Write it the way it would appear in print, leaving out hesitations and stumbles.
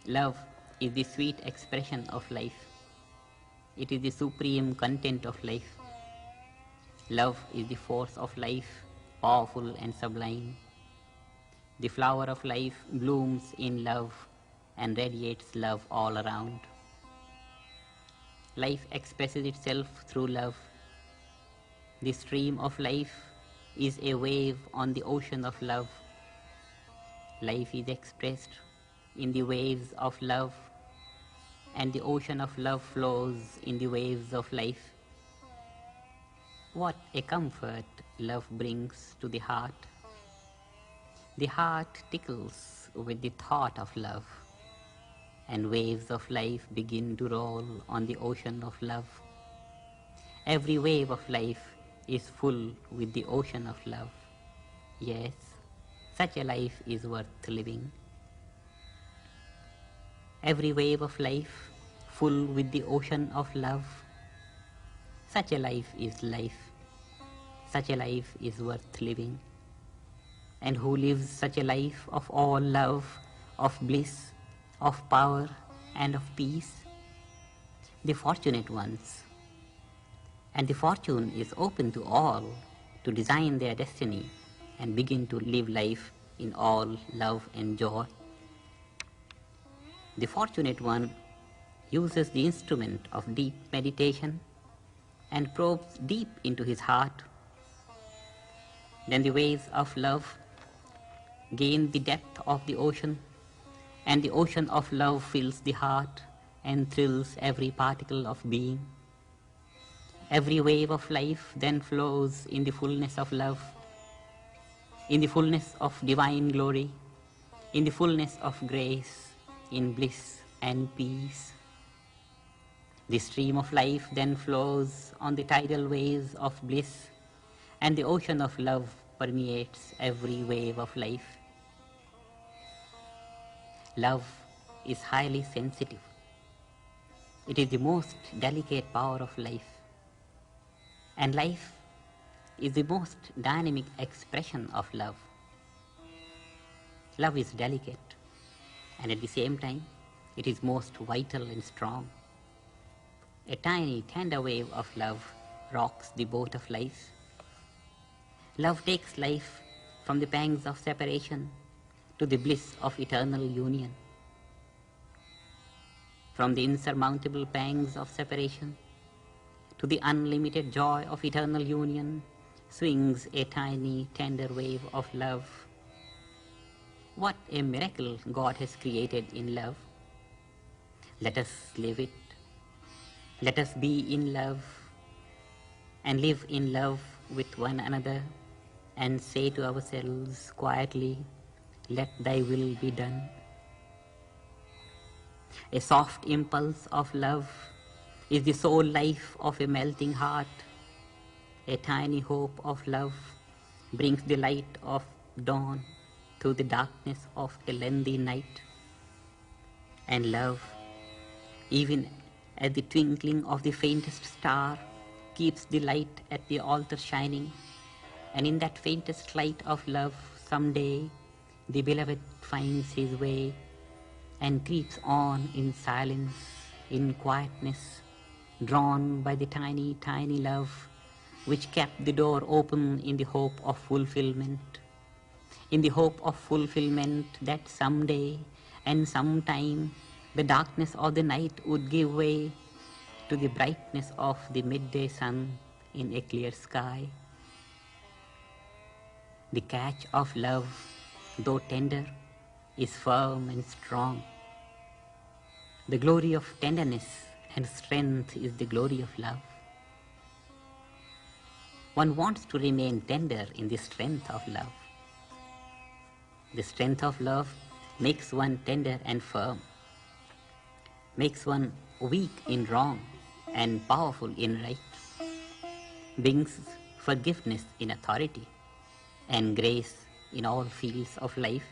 Love is the sweet expression of life. It is the supreme content of life. Love is the force of life, powerful and sublime. The flower of life blooms in love and radiates love all around. Life expresses itself through love. The stream of life is a wave on the ocean of love. Life is expressed in the waves of love, and the ocean of love flows in the waves of life. What a comfort love brings to the heart. The heart tickles with the thought of love, and waves of life begin to roll on the ocean of love. Every wave of life is full with the ocean of love. Yes, such a life is worth living. Every wave of life full with the ocean of love. Such a life is life. Such a life is worth living. And who lives such a life of all love, of bliss, of power and of peace? The fortunate ones. And the fortune is open to all to design their destiny and begin to live life in all love and joy. The fortunate one uses the instrument of deep meditation and probes deep into his heart. Then the waves of love gain the depth of the ocean, and the ocean of love fills the heart and thrills every particle of being. Every wave of life then flows in the fullness of love, in the fullness of divine glory, in the fullness of grace, in bliss and peace. The stream of life then flows on the tidal waves of bliss, and the ocean of love permeates every wave of life. Love is highly sensitive. It is the most delicate power of life. And life is the most dynamic expression of love. Love is delicate, and at the same time, it is most vital and strong. A tiny, tender wave of love rocks the boat of life. Love takes life from the pangs of separation to the bliss of eternal union. From the insurmountable pangs of separation to the unlimited joy of eternal union swings a tiny, tender wave of love. What a miracle God has created in love. Let us live it. Let us be in love and live in love with one another and say to ourselves quietly, let thy will be done. A soft impulse of love is the soul life of a melting heart. A tiny hope of love brings the light of dawn through the darkness of a lengthy night. And love, even at the twinkling of the faintest star, keeps the light at the altar shining. And in that faintest light of love, someday the beloved finds his way and creeps on in silence, in quietness, drawn by the tiny, tiny love which kept the door open in the hope of fulfillment. In the hope of fulfillment that someday and sometime the darkness of the night would give way to the brightness of the midday sun in a clear sky. The catch of love, though tender, is firm and strong. The glory of tenderness and strength is the glory of love. One wants to remain tender in the strength of love. The strength of love makes one tender and firm, makes one weak in wrong and powerful in right, brings forgiveness in authority and grace in all fields of life.